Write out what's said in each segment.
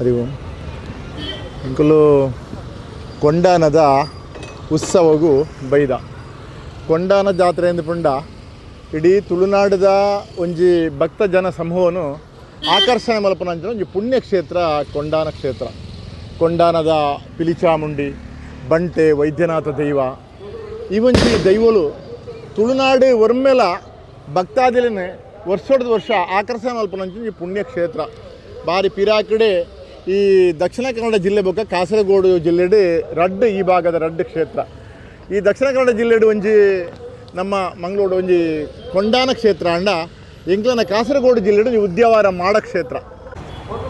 ಹರಿ ಓಂ. ಇಂಕಲು ಕೊಂಡಾನದ ಉತ್ಸವಗೂ ಬೈದ ಕೊಂಡಾನ ಜಾತ್ರೆ ಎಂದು ಪುಂಡ ಇಡೀ ತುಳುನಾಡದ ಒಂಜಿ ಭಕ್ತ ಜನ ಸಮೂಹನು ಆಕರ್ಷಣೆ ಮಲ್ಪನಂಚಿನ ಒಂಜಿ ಪುಣ್ಯಕ್ಷೇತ್ರ ಕೊಂಡಾನ ಕ್ಷೇತ್ರ. ಕೊಂಡಾನದ ಪಿಲಿಚಾಮುಂಡಿ, ಬಂಟೆ, ವೈದ್ಯನಾಥ ದೈವ ಈ ಒಂಜಿ ದೈವಲು ತುಳುನಾಡು ಒರ್ಮೆಲ ಭಕ್ತಾದಿಲನೆ ವರ್ಷದ ವರ್ಷ ಆಕರ್ಷಣೆ ಮಲ್ಪನಂಚಿನ ಈ ಪುಣ್ಯಕ್ಷೇತ್ರ ಬಾರಿ ಪಿರಾಕಡೆ ಈ ದಕ್ಷಿಣ ಕನ್ನಡ ಜಿಲ್ಲೆ ಬೊಕ್ಕ ಕಾಸರಗೋಡು ಜಿಲ್ಲೆಡು ರಡ್ಡ್ ಈ ಭಾಗದ ರಡ್ಡ್ ಕ್ಷೇತ್ರ. ಈ ದಕ್ಷಿಣ ಕನ್ನಡ ಜಿಲ್ಲೆಡು ಒಂಜಿ ನಮ್ಮ ಮಂಗಳೂರು ಒಂಜಿ ಕೊಂಡಾನ ಕ್ಷೇತ್ರ ಅಂಡ ಎಂಕ್ಲನ ಕಾಸರಗೋಡು ಜಿಲ್ಲೆಡು ಉದ್ಯಾವರ ಮಾಡ ಕ್ಷೇತ್ರ.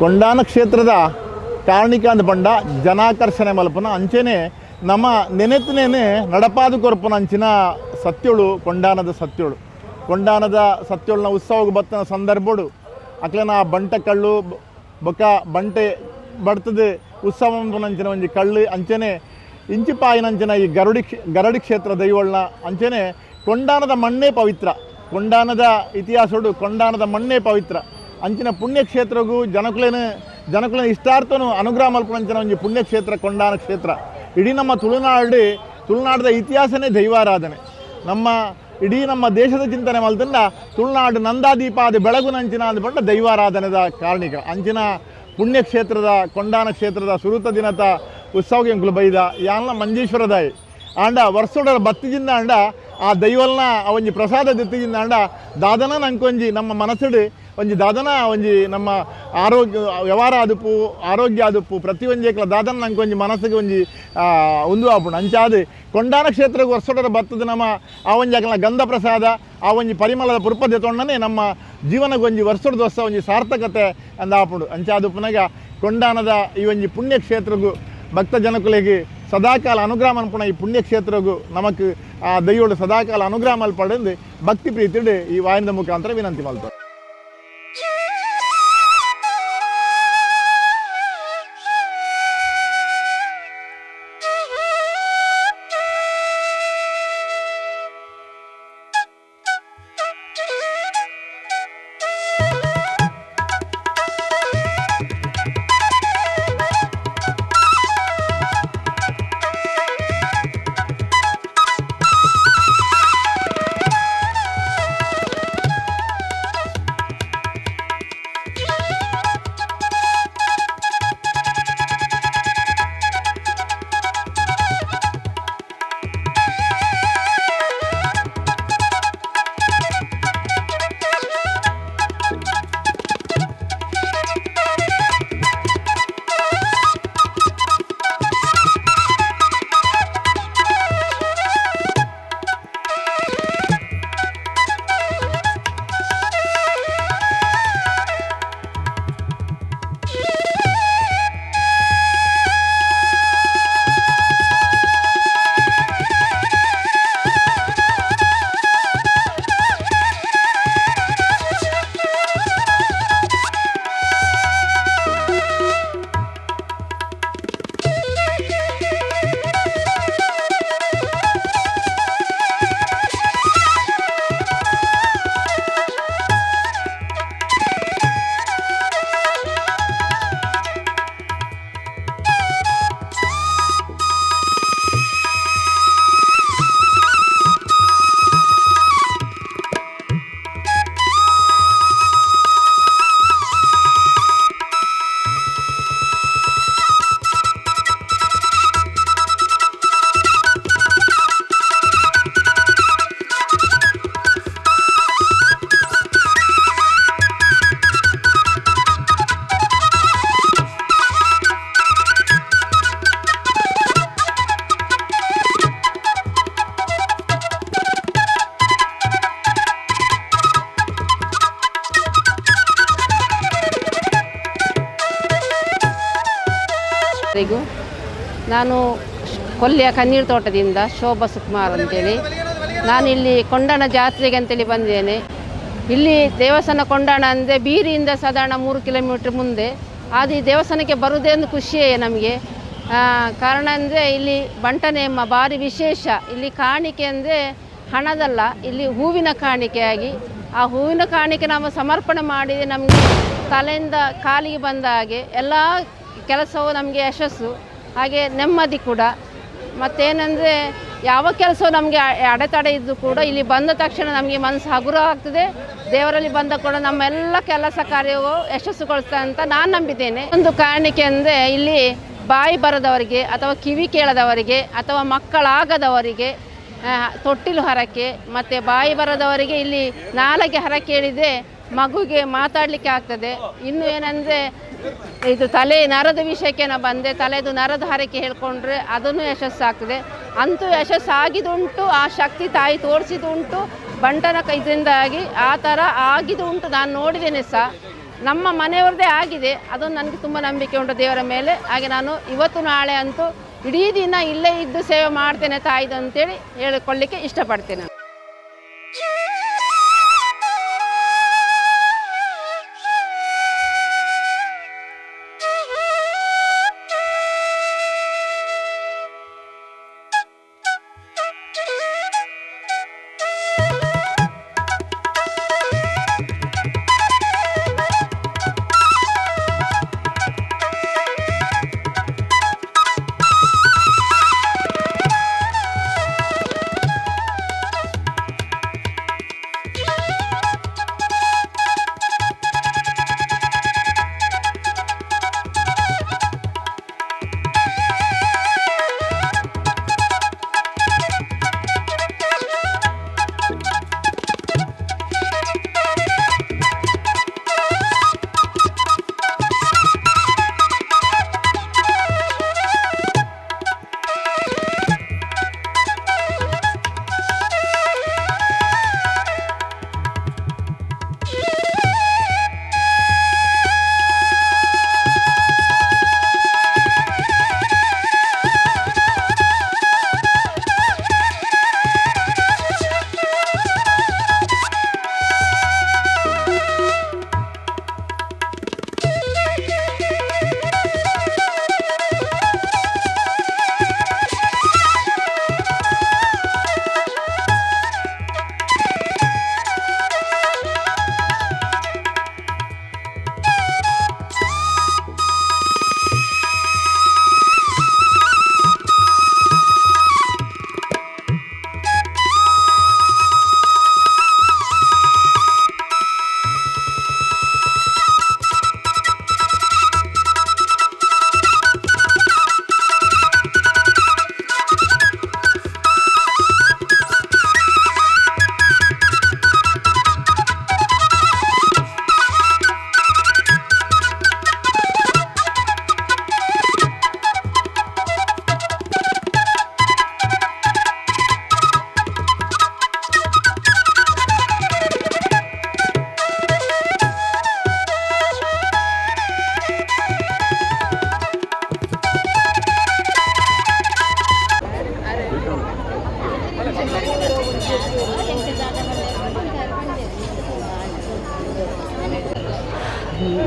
ಕೊಂಡಾನ ಕ್ಷೇತ್ರದ ಕಾರಣಿಕ ಅಂದ ಪಂಡ ಜನಾಕರ್ಷಣೆ ಮಲ್ಪನ ಅಂಚೆನೆ ನಮ್ಮ ನೆನೆತನೇನೆ ನಡಪಾದು ಕೊರ್ಪನ ಅಂಚಿನ ಸತ್ಯೋಳು ಕೊಂಡಾನದ ಸತ್ಯೋಳು. ಕೊಂಡಾನದ ಸತ್ಯೋಳನ ಉತ್ಸವಕ್ಕೆ ಬತ್ತನ ಸಂದರ್ಭಡು ಅಕ್ಲನ ಬಂಟ ಕಳ್ಳು ಬೊಕ್ಕ ಬಂಟೆ ಬಡ್ತದೆ ಉತ್ಸವ ಅಂಚಿನ ಒಂಜಿ ಕಳ್ಳು ಅಂಚೆನೆ ಇಂಚಿಪಾಯಿನಂಚಿನ ಈ ಗರಡಿ ಕ್ಷೇತ್ರ ದೈವಳನ್ನ ಅಂಚೆನೆ ಕೊಂಡಾನದ ಮಣ್ಣೇ ಪವಿತ್ರ. ಕೊಂಡಾನದ ಇತಿಹಾಸಡು ಕೊಂಡಾನದ ಮಣ್ಣೇ ಪವಿತ್ರ ಅಂಚಿನ ಪುಣ್ಯಕ್ಷೇತ್ರಗೂ ಜನಕುಲೇನ ಇಷ್ಟಾರ್ಥನು ಅನುಗ್ರಹ ಮಲ್ಪನಂಚಿನ ಒಂಜಿ ಪುಣ್ಯಕ್ಷೇತ್ರ ಕೊಂಡಾನ ಕ್ಷೇತ್ರ. ಇಡೀ ನಮ್ಮ ತುಳುನಾಡದ ಇತಿಹಾಸನೇ ದೈವಾರಾಧನೆ. ಇಡೀ ನಮ್ಮ ದೇಶದ ಚಿಂತನೆ ಮಲ್ತಂಡ ತುಳುನಾಡು ನಂದಾದೀಪಾದಿ ಬೆಳಗುನಂಚಿನ ಅಂದ್ಕೊಂಡ ದೈವಾರಾಧನೆದ ಕಾರಣಿಕ ಅಂಚಿನ ಪುಣ್ಯಕ್ಷೇತ್ರದ ಕೊಂಡಾನ ಕ್ಷೇತ್ರದ ಸುರುತ ದಿನದ ಉತ್ಸವಕ್ಕೆ ಎಂಕುಲು ಬೈದ ಯಾನ್ಲ ಮಂಜೇಶ್ವರದಾಯಿ ಆಂಡ ವರ್ಷೋಡರ ಬತ್ತಿಜಿಂದ ಅಂಡ ಆ ದೈವಲ್ನ ಒಂಜಿ ಪ್ರಸಾದ ದಿತ್ತಿಜಿಂದ ಅಂಡ ದಾದನ ನಂಕೊಂಜಿ ನಮ್ಮ ಮನಸ್ಸುಡು ಒಂಜಿ ದಾದನ ಒಂಜಿ ನಮ್ಮ ವ್ಯವಹಾರ ಆದುಪ್ಪು ಆರೋಗ್ಯ ಆದುಪ್ಪು ಪ್ರತಿ ಒಂಜೇಕ್ಲ ದಾದನ ನಂಕೊಂಜಿ ಮನಸ್ಸಿಗೆ ಒಂಜಿ ಉಂದು ಆಪುಂಡು ಅಂಚಾದು ಕೊಂಡಾನ ಕ್ಷೇತ್ರಕ್ಕೆ ವರ್ಷೋಡರ ಬತ್ತದ ನಮ್ಮ ಆ ಒಂಜಿ ಅಕಲ್ನ ಗಂಧ ಪ್ರಸಾದ ಆ ಒಂಜಿ ಪರಿಮಳದ ಪುರ್ಪದೆ ತೊಂಡನೆ ನಮ್ಮ ಜೀವನಗೊಂಜಿ ವರ್ಷದ ವರ್ಷ ಒಂಜಿ ಸಾರ್ಥಕತೆ ಅಂದ ಆಪುಂಡು ಅಂಚಾದು ಪುನಗ ಕೊಂಡಾನದ ಈ ಒಂಜಿ ಪುಣ್ಯಕ್ಷೇತ್ರಗೂ ಭಕ್ತ ಜನಕುಲೆಗೆ ಸದಾಕಾಲ ಅನುಗ್ರಹ ಮಲ್ಪಣ ಈ ಪುಣ್ಯಕ್ಷೇತ್ರಗೂ ನಮಕ್ ಆ ದೈವಡು ಸದಾಕಾಲ ಅನುಗ್ರಹ ಮಲ್ಪಡೆಂದು ಭಕ್ತಿ ಪ್ರೀತಿಡು ಈ ವಾಹಿನಿದ ಮುಖಾಂತರ ವಿನಂತಿ ಮಲ್ತಾರೆ. ನಾನು ಕೊಲ್ಲಿಯ ಕಣ್ಣೀರು ತೋಟದಿಂದ ಶೋಭಾ ಸುಕುಮಾರ್ ಅಂತೇಳಿ ನಾನಿಲ್ಲಿ ಕೊಂಡಾನ ಜಾತ್ರೆಗೆ ಅಂತೇಳಿ ಬಂದಿದ್ದೇನೆ. ಇಲ್ಲಿ ದೇವಸ್ಥಾನ ಕೊಂಡಾನ ಅಂದರೆ ಬೀರಿಯಿಂದ ಸಾಧಾರಣ 3 ಕಿಲೋಮೀಟ್ರ್ ಮುಂದೆ. ಅದು ಈ ದೇವಸ್ಥಾನಕ್ಕೆ ಬರುವುದೇ ಒಂದು ಖುಷಿಯೇ ನಮಗೆ. ಕಾರಣ ಅಂದರೆ ಇಲ್ಲಿ ಬಂಟನೇಮ ಭಾರಿ ವಿಶೇಷ. ಇಲ್ಲಿ ಕಾಣಿಕೆ ಅಂದರೆ ಹಣದಲ್ಲ, ಇಲ್ಲಿ ಹೂವಿನ ಕಾಣಿಕೆಯಾಗಿ ಆ ಹೂವಿನ ಕಾಣಿಕೆ ನಾವು ಸಮರ್ಪಣೆ ಮಾಡಿದರೆ ನಮಗೆ ತಲೆಯಿಂದ ಕಾಲಿಗೆ ಬಂದ ಹಾಗೆ ಎಲ್ಲ ಕೆಲಸವು ನಮಗೆ ಯಶಸ್ಸು, ಹಾಗೆ ನೆಮ್ಮದಿ ಕೂಡ. ಮತ್ತೇನೆಂದರೆ ಯಾವ ಕೆಲಸವು ನಮಗೆ ಅಡೆತಡೆ ಇದ್ದು ಕೂಡ ಇಲ್ಲಿ ಬಂದ ತಕ್ಷಣ ನಮಗೆ ಮನಸ್ಸು ಹಗುರ ಆಗ್ತದೆ. ದೇವರಲ್ಲಿ ಬಂದ ಕೂಡ ನಮ್ಮೆಲ್ಲ ಕೆಲಸ ಕಾರ್ಯವು ಯಶಸ್ಸುಗೊಳಿಸ್ತಾ ಅಂತ ನಾನು ನಂಬಿದ್ದೇನೆ. ಒಂದು ಕಾರಣಕ್ಕೆ ಅಂದರೆ ಇಲ್ಲಿ ಬಾಯಿ ಬರದವರಿಗೆ ಅಥವಾ ಕಿವಿ ಕೇಳದವರಿಗೆ ಅಥವಾ ಮಕ್ಕಳಾಗದವರಿಗೆ ತೊಟ್ಟಿಲು ಹರಕೆ, ಮತ್ತು ಬಾಯಿ ಬರದವರಿಗೆ ಇಲ್ಲಿ ನಾಲಿಗೆ ಹರಕೆ ಹೇಳಿದರೆ ಮಗುಗೆ ಮಾತಾಡಲಿಕ್ಕೆ ಆಗ್ತದೆ. ಇನ್ನು ಏನಂದರೆ ಇದು ತಲೆ ನರದ ವಿಷಯಕ್ಕೆ ನಾವು ಬಂದೆ, ತಲೆದು ನರದ ಹರಕೆ ಹೇಳ್ಕೊಂಡ್ರೆ ಅದನ್ನು ಯಶಸ್ಸಾಗ್ತದೆ. ಅಂತೂ ಯಶಸ್ಸಾಗಿದುಂಟು, ಆ ಶಕ್ತಿ ತಾಯಿ ತೋರಿಸಿದುಂಟು, ಬಂಟನ ಇದರಿಂದಾಗಿ ಆ ಥರ ಆಗಿದುಂಟು. ನಾನು ನೋಡಿದ್ದೇನೆ ಸಹ, ನಮ್ಮ ಮನೆಯವ್ರದ್ದೇ ಆಗಿದೆ. ಅದೊಂದು ನನಗೆ ತುಂಬ ನಂಬಿಕೆ ಉಂಟು ದೇವರ ಮೇಲೆ. ಹಾಗೆ ನಾನು ಇವತ್ತು ನಾಳೆ ಅಂತೂ ಇಡೀ ದಿನ ಇಲ್ಲೇ ಇದ್ದು ಸೇವೆ ಮಾಡ್ತೇನೆ ತಾಯಿದು ಅಂತೇಳಿ ಹೇಳಿಕೊಳ್ಳಿಕ್ಕೆ ಇಷ್ಟಪಡ್ತೇನೆ.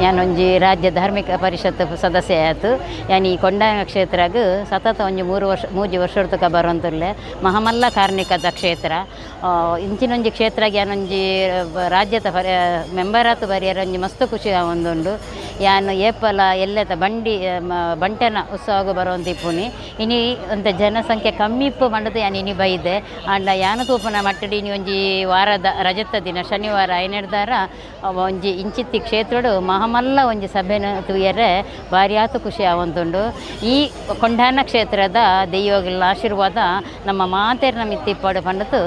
ಯಾನೊಂಜಿ ರಾಜ್ಯ ಧಾರ್ಮಿಕ ಪರಿಷತ್ ಸದಸ್ಯೆ ಆಯ್ತು. ಯಾನ್ ಈ ಕೊಂಡಾನ ಕ್ಷೇತ್ರಗ್ ಸತತ ಒಂಜಿ ಮೂಜಿ ವರ್ಷದ ಬರೋಂತುಲ್ಲೆ ಮಹಮಲ್ಲ ಕಾರ್ಣಿಕದ ಕ್ಷೇತ್ರ. ಇಂಚಿನೊಂಜಿ ಕ್ಷೇತ್ರಗೆ ಯಾನೊಂಜಿ ರಾಜ್ಯದ ಮೆಂಬರ್ ಆತು ಬರಿಯರ ಒಂಜಿ ಮಸ್ತ್ ಖುಷಿ ಆವೊಂದುಂಡು. ಯಾನು ಏಪಲ ಎಲ್ಲೆತ ಬಂಟೆನ ಉತ್ಸವಗ ಬರೋಂತಿಪ್ಪುನಿ. ಇನಿ ಒಂತ ಜನಸಂಖ್ಯೆ ಕಮ್ಮಿ ಇಪ್ಪು ಮಂಡದು ಯಾನ್ ಇನಿ ಬೈದೆ ಅಂಡ ಯಾನು ತೂಪುನ ಮಟ್ಟಡಿ ಇನಿ ಒಂಜಿ ವಾರದ ರಜತ ದಿನ ಶನಿವಾರ ಐನೆಡ್ದಾರ ಒಂಜಿ ಇಂಚಿತ್ತಿ ಕ್ಷೇತ್ರಡು ಮಹಮಲ್ಲ ಒಂಜಿ ಸಭೆನ ತೂಯರೆ ಭಾರಿ ಆತು ಖುಷಿ ಆವಂತುಂಡು. ಈ ಕೊಂಡಾನ ಕ್ಷೇತ್ರದ ದೈವಗಳ ಆಶೀರ್ವಾದ ನಮ್ಮ ಮಾತೆರ್ನ ಮಿತ್ತಿಪ್ಪಡು ಪಂಡತು